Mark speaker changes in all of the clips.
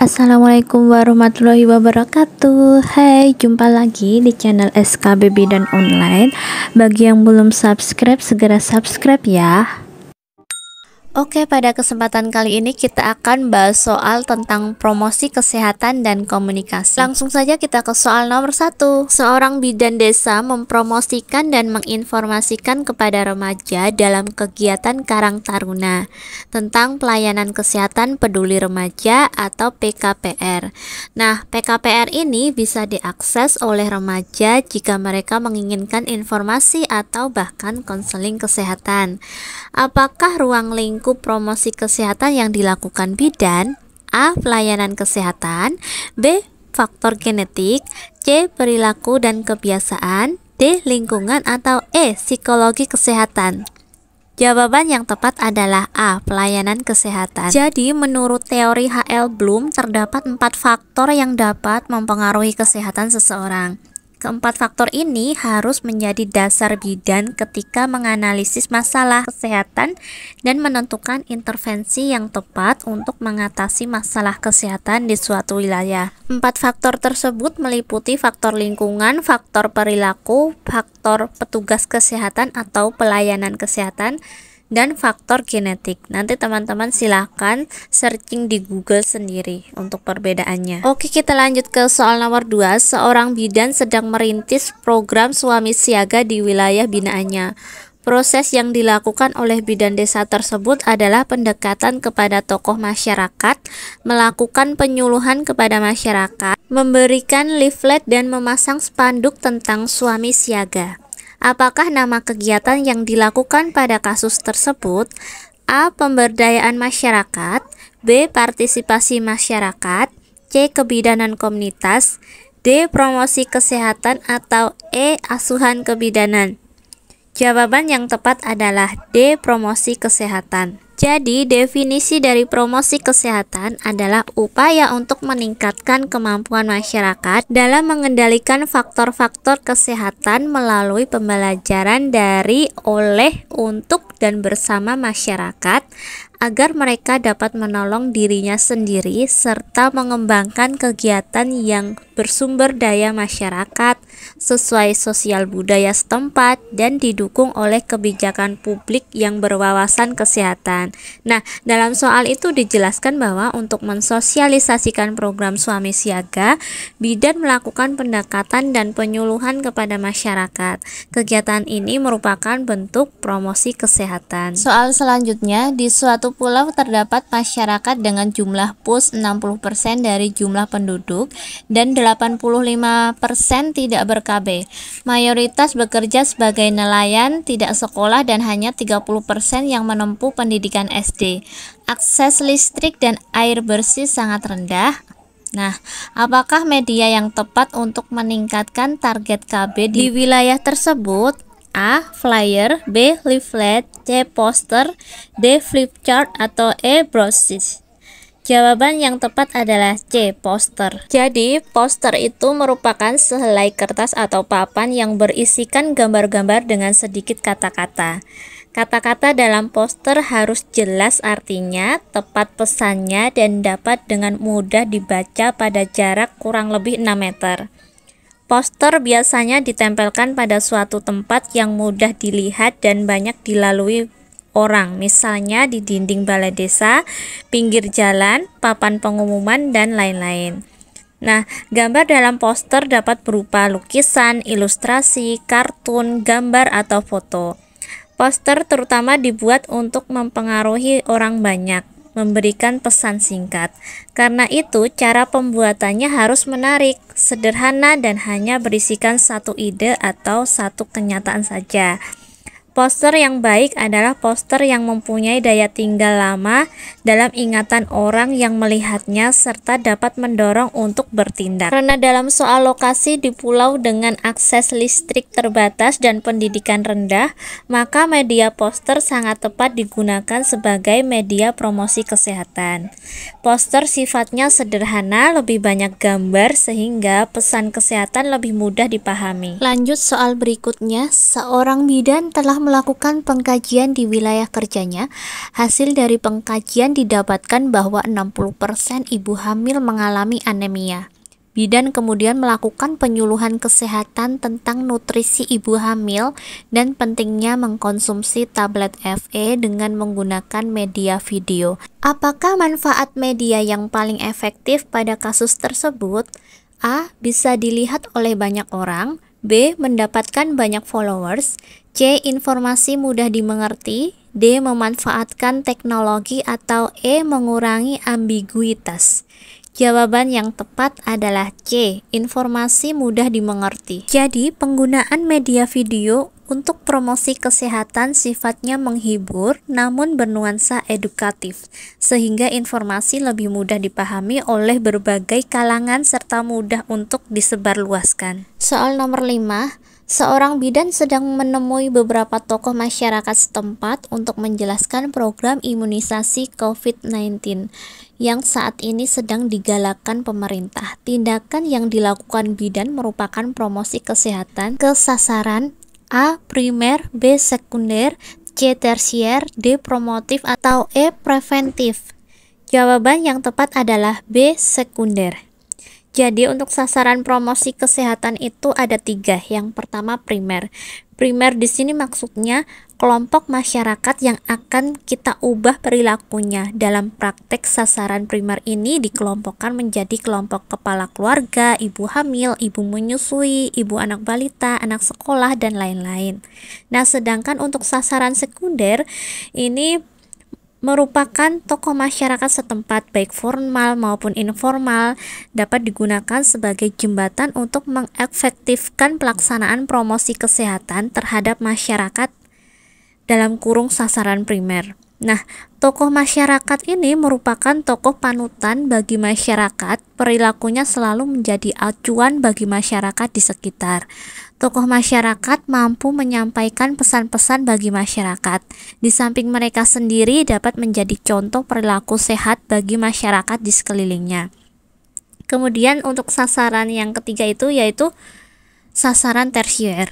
Speaker 1: Assalamualaikum warahmatullahi wabarakatuh. Hai, jumpa lagi di channel SKB Bidan Online. Bagi yang belum subscribe, segera subscribe ya. Oke, pada kesempatan kali ini kita akan bahas soal tentang promosi kesehatan dan komunikasi. Langsung saja kita ke soal nomor 1. Seorang bidan desa mempromosikan dan menginformasikan kepada remaja dalam kegiatan Karang Taruna tentang pelayanan kesehatan peduli remaja atau PKPR. Nah, PKPR ini bisa diakses oleh remaja jika mereka menginginkan informasi atau bahkan konseling kesehatan. Apakah ruang lingkup promosi kesehatan yang dilakukan bidan? A. Pelayanan kesehatan. B. Faktor genetik. C. Perilaku dan kebiasaan. D. Lingkungan. Atau E. Psikologi kesehatan. Jawaban yang tepat adalah A. Pelayanan kesehatan. Jadi, menurut teori H.L. Bloom, terdapat 4 faktor yang dapat mempengaruhi kesehatan seseorang. Keempat faktor ini harus menjadi dasar bidan ketika menganalisis masalah kesehatan dan menentukan intervensi yang tepat untuk mengatasi masalah kesehatan di suatu wilayah. 4 faktor tersebut meliputi faktor lingkungan, faktor perilaku, faktor petugas kesehatan atau pelayanan kesehatan, dan faktor genetik. Nanti teman-teman silahkan searching di Google sendiri untuk perbedaannya. Oke, kita lanjut ke soal nomor 2. Seorang bidan sedang merintis program suami siaga di wilayah binaannya. Proses yang dilakukan oleh bidan desa tersebut adalah pendekatan kepada tokoh masyarakat, melakukan penyuluhan kepada masyarakat, memberikan leaflet dan memasang spanduk tentang suami siaga. Apakah nama kegiatan yang dilakukan pada kasus tersebut? A. Pemberdayaan masyarakat. B. Partisipasi masyarakat. C. Kebidanan komunitas. D. Promosi kesehatan. Atau E. Asuhan kebidanan. Jawaban yang tepat adalah D. Promosi kesehatan. Jadi, definisi dari promosi kesehatan adalah upaya untuk meningkatkan kemampuan masyarakat dalam mengendalikan faktor-faktor kesehatan melalui pembelajaran dari, oleh, untuk, dan bersama masyarakat agar mereka dapat menolong dirinya sendiri serta mengembangkan kegiatan yang bersumber daya masyarakat sesuai sosial budaya setempat dan didukung oleh kebijakan publik yang berwawasan kesehatan. Nah, dalam soal itu dijelaskan bahwa untuk mensosialisasikan program suami siaga, bidan melakukan pendekatan dan penyuluhan kepada masyarakat. Kegiatan ini merupakan bentuk promosi kesehatan. Soal selanjutnya, di suatu pulau terdapat masyarakat dengan jumlah pus 60% dari jumlah penduduk dan 85% tidak ber-KB. Mayoritas bekerja sebagai nelayan, tidak sekolah, dan hanya 30% yang menempuh pendidikan SD. Akses listrik dan air bersih sangat rendah. Nah, apakah media yang tepat untuk meningkatkan target KB di wilayah tersebut? A. Flyer. B. Leaflet. C. Poster. D. Flipchart. Atau E. Brosis. Jawaban yang tepat adalah C. Poster. Jadi, poster itu merupakan sehelai kertas atau papan yang berisikan gambar-gambar dengan sedikit kata-kata. Kata-kata dalam poster harus jelas artinya, tepat pesannya, dan dapat dengan mudah dibaca pada jarak kurang lebih 6 meter. Poster biasanya ditempelkan pada suatu tempat yang mudah dilihat dan banyak dilalui orang, misalnya di dinding balai desa, pinggir jalan, papan pengumuman, dan lain-lain. Nah, gambar dalam poster dapat berupa lukisan, ilustrasi, kartun, gambar, atau foto. Poster terutama dibuat untuk mempengaruhi orang banyak, memberikan pesan singkat. Karena itu, cara pembuatannya harus menarik, sederhana, dan hanya berisikan satu ide atau satu kenyataan saja. Poster yang baik adalah poster yang mempunyai daya tinggal lama dalam ingatan orang yang melihatnya serta dapat mendorong untuk bertindak. Karena dalam soal lokasi di pulau dengan akses listrik terbatas dan pendidikan rendah, maka media poster sangat tepat digunakan sebagai media promosi kesehatan. Poster sifatnya sederhana, lebih banyak gambar sehingga pesan kesehatan lebih mudah dipahami. Lanjut soal berikutnya, seorang bidan telah melakukan pengkajian di wilayah kerjanya, hasil dari pengkajian didapatkan bahwa 60% ibu hamil mengalami anemia. Bidan kemudian melakukan penyuluhan kesehatan tentang nutrisi ibu hamil dan pentingnya mengkonsumsi tablet FE dengan menggunakan media video. Apakah manfaat media yang paling efektif pada kasus tersebut? A. Bisa dilihat oleh banyak orang. B. Mendapatkan banyak followers. C. Informasi mudah dimengerti. D. Memanfaatkan teknologi. Atau E. Mengurangi ambiguitas. Jawaban yang tepat adalah C. Informasi mudah dimengerti. Jadi, penggunaan media video untuk promosi kesehatan sifatnya menghibur namun bernuansa edukatif, sehingga informasi lebih mudah dipahami oleh berbagai kalangan serta mudah untuk disebarluaskan. Soal nomor 5. Seorang bidan sedang menemui beberapa tokoh masyarakat setempat untuk menjelaskan program imunisasi COVID-19 yang saat ini sedang digalakkan pemerintah. Tindakan yang dilakukan bidan merupakan promosi kesehatan ke sasaran A. Primer, B. Sekunder, C. Tersier, D. Promotif, atau E. Preventif. Jawaban yang tepat adalah B. Sekunder. Jadi untuk sasaran promosi kesehatan itu ada 3. Yang pertama primer. Primer di sini maksudnya kelompok masyarakat yang akan kita ubah perilakunya. Dalam praktek sasaran primer ini dikelompokkan menjadi kelompok kepala keluarga, ibu hamil, ibu menyusui, ibu anak balita, anak sekolah, dan lain-lain. Nah, sedangkan untuk sasaran sekunder ini merupakan tokoh masyarakat setempat baik formal maupun informal, dapat digunakan sebagai jembatan untuk mengefektifkan pelaksanaan promosi kesehatan terhadap masyarakat dalam kurung sasaran primer. Nah, tokoh masyarakat ini merupakan tokoh panutan bagi masyarakat, perilakunya selalu menjadi acuan bagi masyarakat di sekitar. Tokoh masyarakat mampu menyampaikan pesan-pesan bagi masyarakat. Di samping mereka sendiri dapat menjadi contoh perilaku sehat bagi masyarakat di sekelilingnya. Kemudian untuk sasaran yang ketiga itu yaitu sasaran tersier.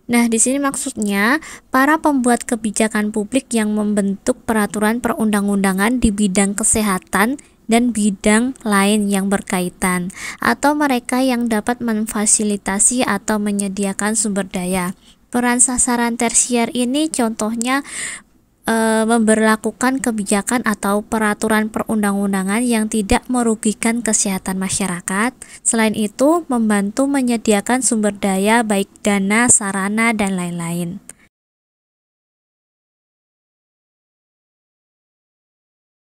Speaker 1: Nah, di sini maksudnya para pembuat kebijakan publik yang membentuk peraturan perundang-undangan di bidang kesehatan dan bidang lain yang berkaitan, atau mereka yang dapat memfasilitasi atau menyediakan sumber daya. Peran sasaran tersier ini contohnya memberlakukan kebijakan atau peraturan perundang-undangan yang tidak merugikan kesehatan masyarakat. Selain itu, membantu menyediakan sumber daya baik dana, sarana, dan lain-lain.